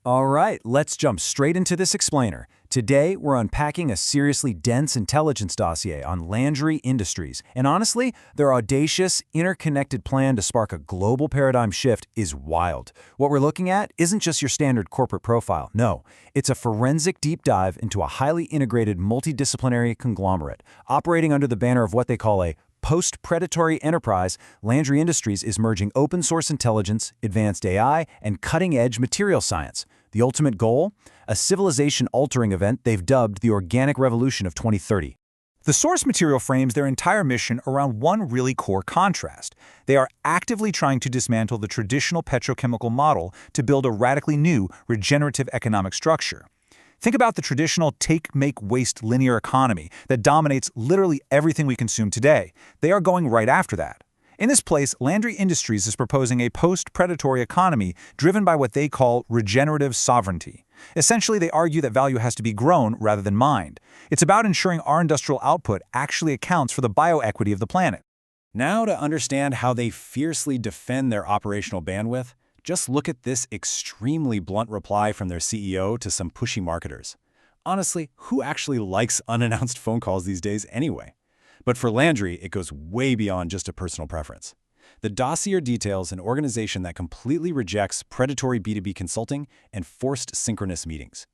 All right, let's jump straight into this explainer. Today, we're unpacking a seriously dense intelligence dossier on Landry Industries. And honestly, their audacious, interconnected plan to spark a global paradigm shift is wild. What we're looking at isn't just your standard corporate profile. No, it's a forensic deep dive into a highly integrated multidisciplinary conglomerate. Operating under the banner of what they call a post-predatory enterprise, Landry Industries is merging open-source intelligence, advanced AI, and cutting-edge material science. The ultimate goal? A civilization-altering event they've dubbed the Organic Revolution of 2030. The source material frames their entire mission around one really core contrast. They are actively trying to dismantle the traditional petrochemical model to build a radically new, regenerative economic structure. Think about the traditional take, make, waste linear economy that dominates literally everything we consume today. They are going right after that. In this place, Landry Industries is proposing a post-predatory economy driven by what they call regenerative sovereignty. Essentially, they argue that value has to be grown rather than mined. It's about ensuring our industrial output actually accounts for the bioequity of the planet. Now, to understand how they fiercely defend their operational bandwidth, just look at this extremely blunt reply from their CEO to some pushy marketers. Honestly, who actually likes unannounced phone calls these days anyway? But for Landry, it goes way beyond just a personal preference. The dossier details an organization that completely rejects predatory B2B consulting and forced synchronous meetings.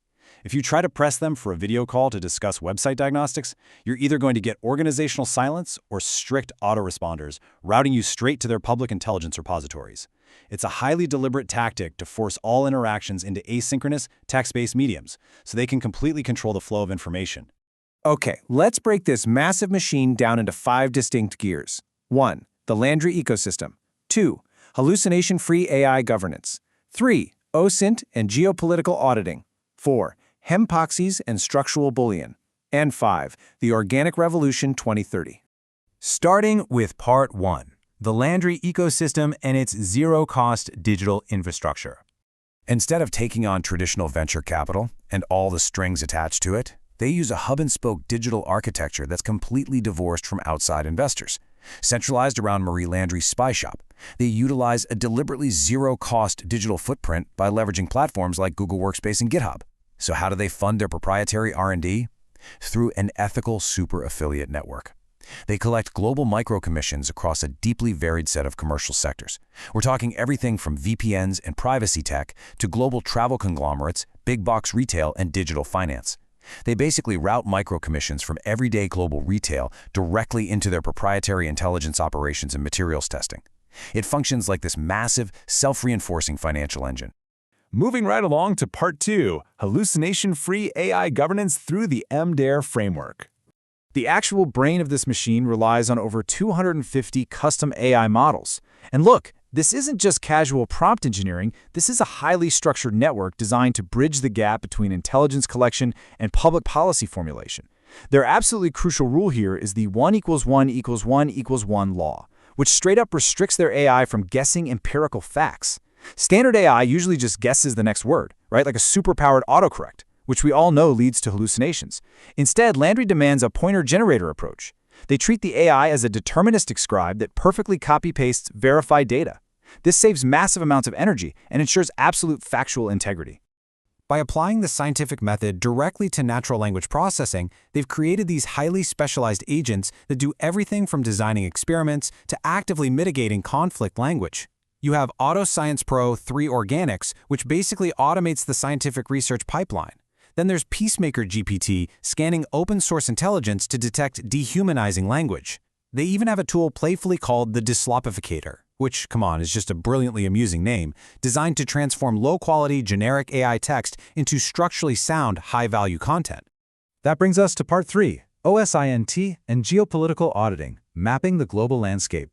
If you try to press them for a video call to discuss website diagnostics, you're either going to get organizational silence or strict autoresponders, routing you straight to their public intelligence repositories. It's a highly deliberate tactic to force all interactions into asynchronous, text-based mediums, so they can completely control the flow of information. Okay, let's break this massive machine down into 5 distinct gears. 1. The Landry ecosystem. 2. Hallucination-free AI governance. 3. OSINT and geopolitical auditing. 4. Hempoxies and structural bullion. And 5. The Organic Revolution 2030. Starting with Part 1. The Landry ecosystem and its zero-cost digital infrastructure. Instead of taking on traditional venture capital and all the strings attached to it, they use a hub-and-spoke digital architecture that's completely divorced from outside investors. Centralized around Marie Landry's spy shop, they utilize a deliberately zero-cost digital footprint by leveraging platforms like Google Workspace and GitHub. So how do they fund their proprietary R&D? Through an ethical super affiliate network. They collect global micro-commissions across a deeply varied set of commercial sectors. We're talking everything from VPNs and privacy tech to global travel conglomerates, big box retail, and digital finance. They basically route micro-commissions from everyday global retail directly into their proprietary intelligence operations and materials testing. It functions like this massive, self-reinforcing financial engine. Moving right along to Part 2, hallucination-free AI governance through the MDARE framework. The actual brain of this machine relies on over 250 custom AI models. And look, this isn't just casual prompt engineering, this is a highly structured network designed to bridge the gap between intelligence collection and public policy formulation. Their absolutely crucial rule here is the 1 = 1 = 1 = 1 law, which straight up restricts their AI from guessing empirical facts. Standard AI usually just guesses the next word, right? Like a superpowered autocorrect, which we all know leads to hallucinations. Instead, Landry demands a pointer-generator approach. They treat the AI as a deterministic scribe that perfectly copy-pastes verified data. This saves massive amounts of energy and ensures absolute factual integrity. By applying the scientific method directly to natural language processing, they've created these highly specialized agents that do everything from designing experiments to actively mitigating conflict language. You have AutoScience Pro 3 Organics, which basically automates the scientific research pipeline. Then there's Peacemaker GPT, scanning open-source intelligence to detect dehumanizing language. They even have a tool playfully called the Dislopificator, which, come on, is just a brilliantly amusing name, designed to transform low-quality generic AI text into structurally sound, high-value content. That brings us to Part 3, OSINT and geopolitical auditing, mapping the global landscape.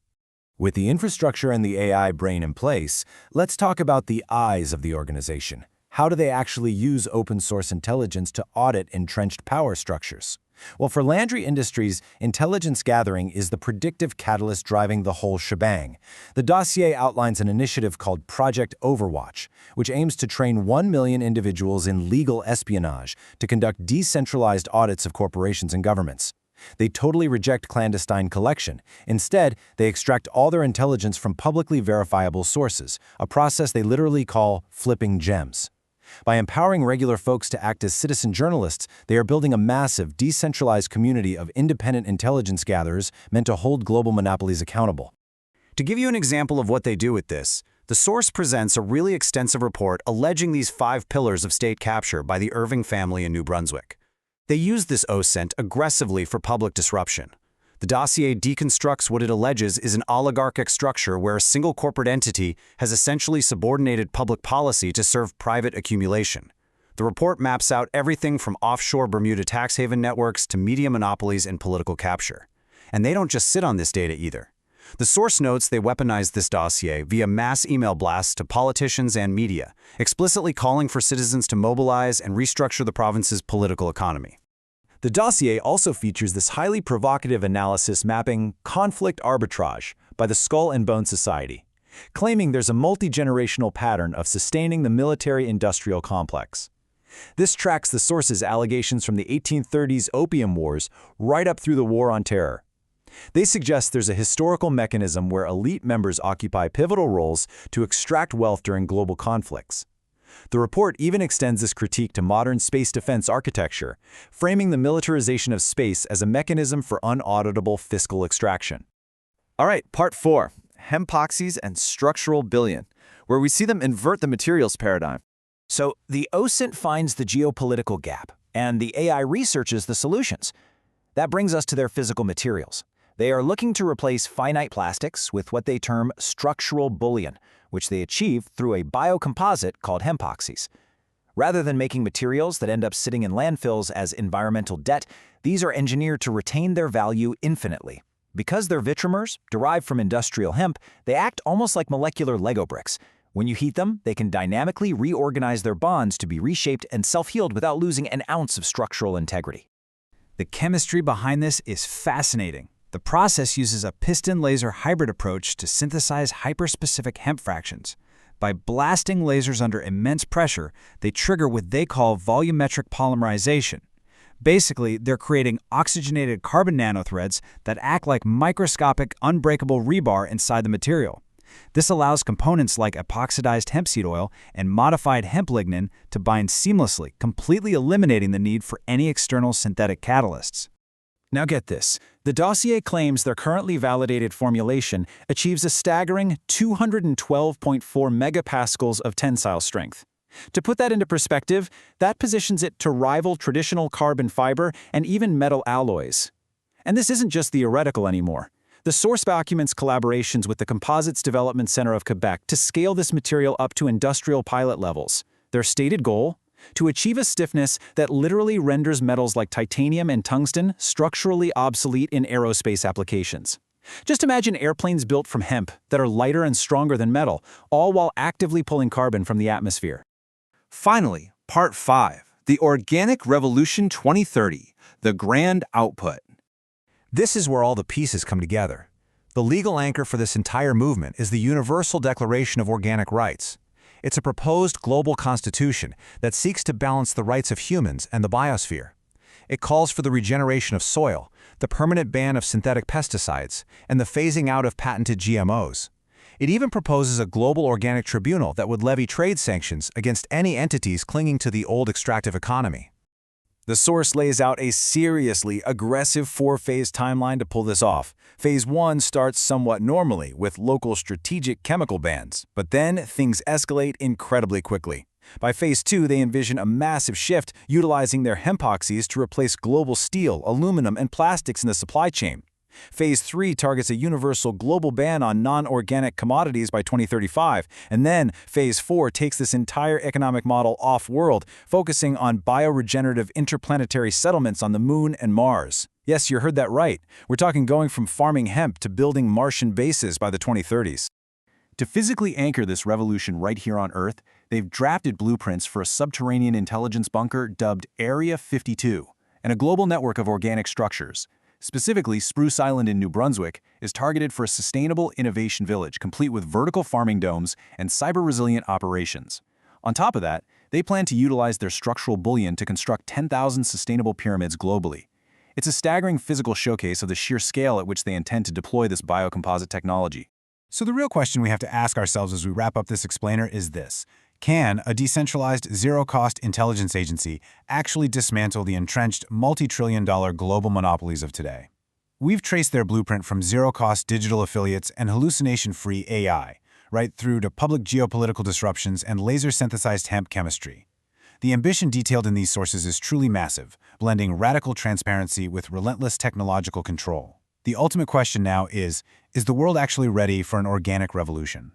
With the infrastructure and the AI brain in place, let's talk about the eyes of the organization. How do they actually use open-source intelligence to audit entrenched power structures? Well, for Landry Industries, intelligence gathering is the predictive catalyst driving the whole shebang. The dossier outlines an initiative called Project Overwatch, which aims to train 1 million individuals in legal espionage to conduct decentralized audits of corporations and governments. They totally reject clandestine collection. Instead, they extract all their intelligence from publicly verifiable sources, a process they literally call flipping gems. By empowering regular folks to act as citizen journalists, they are building a massive, decentralized community of independent intelligence gatherers meant to hold global monopolies accountable. To give you an example of what they do with this, the source presents a really extensive report alleging these 5 pillars of state capture by the Irving family in New Brunswick. They use this OSINT aggressively for public disruption. The dossier deconstructs what it alleges is an oligarchic structure where a single corporate entity has essentially subordinated public policy to serve private accumulation. The report maps out everything from offshore Bermuda tax haven networks to media monopolies and political capture. And they don't just sit on this data either. The source notes they weaponized this dossier via mass email blasts to politicians and media, explicitly calling for citizens to mobilize and restructure the province's political economy. The dossier also features this highly provocative analysis mapping conflict arbitrage by the Skull and Bone Society, claiming there's a multi-generational pattern of sustaining the military-industrial complex. This tracks the source's allegations from the 1830s Opium Wars right up through the War on Terror. They suggest there's a historical mechanism where elite members occupy pivotal roles to extract wealth during global conflicts. The report even extends this critique to modern space defense architecture, framing the militarization of space as a mechanism for unauditable fiscal extraction. All right, part 4, hempoxies and structural billion, where we see them invert the materials paradigm. So the OSINT finds the geopolitical gap, and the AI researches the solutions. That brings us to their physical materials. They are looking to replace finite plastics with what they term structural bullion, which they achieve through a biocomposite called hempoxies. Rather than making materials that end up sitting in landfills as environmental debt, these are engineered to retain their value infinitely. Because they're vitrimers, derived from industrial hemp, they act almost like molecular Lego bricks. When you heat them, they can dynamically reorganize their bonds to be reshaped and self-healed without losing an ounce of structural integrity. The chemistry behind this is fascinating. The process uses a piston-laser hybrid approach to synthesize hyperspecific hemp fractions. By blasting lasers under immense pressure, they trigger what they call volumetric polymerization. Basically, they're creating oxygenated carbon nanothreads that act like microscopic, unbreakable rebar inside the material. This allows components like epoxidized hemp seed oil and modified hemp lignin to bind seamlessly, completely eliminating the need for any external synthetic catalysts. Now get this, the dossier claims their currently validated formulation achieves a staggering 212.4 megapascals of tensile strength. To put that into perspective, that positions it to rival traditional carbon fiber and even metal alloys. And this isn't just theoretical anymore. The source documents collaborations with the Composites Development Center of Quebec to scale this material up to industrial pilot levels. Their stated goal? To achieve a stiffness that literally renders metals like titanium and tungsten structurally obsolete in aerospace applications. Just imagine airplanes built from hemp that are lighter and stronger than metal, all while actively pulling carbon from the atmosphere. Finally, part 5, the Organic Revolution 2030, the grand output. This is where all the pieces come together. The legal anchor for this entire movement is the Universal Declaration of Organic Rights. It's a proposed global constitution that seeks to balance the rights of humans and the biosphere. It calls for the regeneration of soil, the permanent ban of synthetic pesticides, and the phasing out of patented GMOs. It even proposes a global organic tribunal that would levy trade sanctions against any entities clinging to the old extractive economy. The source lays out a seriously aggressive 4-phase timeline to pull this off. Phase 1 starts somewhat normally with local strategic chemical bans, but then things escalate incredibly quickly. By Phase 2, they envision a massive shift utilizing their hempoxies to replace global steel, aluminum, and plastics in the supply chain. Phase 3 targets a universal global ban on non-organic commodities by 2035, and then Phase 4 takes this entire economic model off-world, focusing on bioregenerative interplanetary settlements on the Moon and Mars. Yes, you heard that right. We're talking going from farming hemp to building Martian bases by the 2030s. To physically anchor this revolution right here on Earth, they've drafted blueprints for a subterranean intelligence bunker dubbed Area 52, and a global network of organic structures. Specifically, Spruce Island in New Brunswick is targeted for a sustainable innovation village complete with vertical farming domes and cyber-resilient operations. On top of that, they plan to utilize their structural bullion to construct 10,000 sustainable pyramids globally. It's a staggering physical showcase of the sheer scale at which they intend to deploy this biocomposite technology. So the real question we have to ask ourselves as we wrap up this explainer is this. Can a decentralized, zero-cost intelligence agency actually dismantle the entrenched, multi-trillion-dollar global monopolies of today? We've traced their blueprint from zero-cost digital affiliates and hallucination-free AI, right through to public geopolitical disruptions and laser-synthesized hemp chemistry. The ambition detailed in these sources is truly massive, blending radical transparency with relentless technological control. The ultimate question now is the world actually ready for an organic revolution?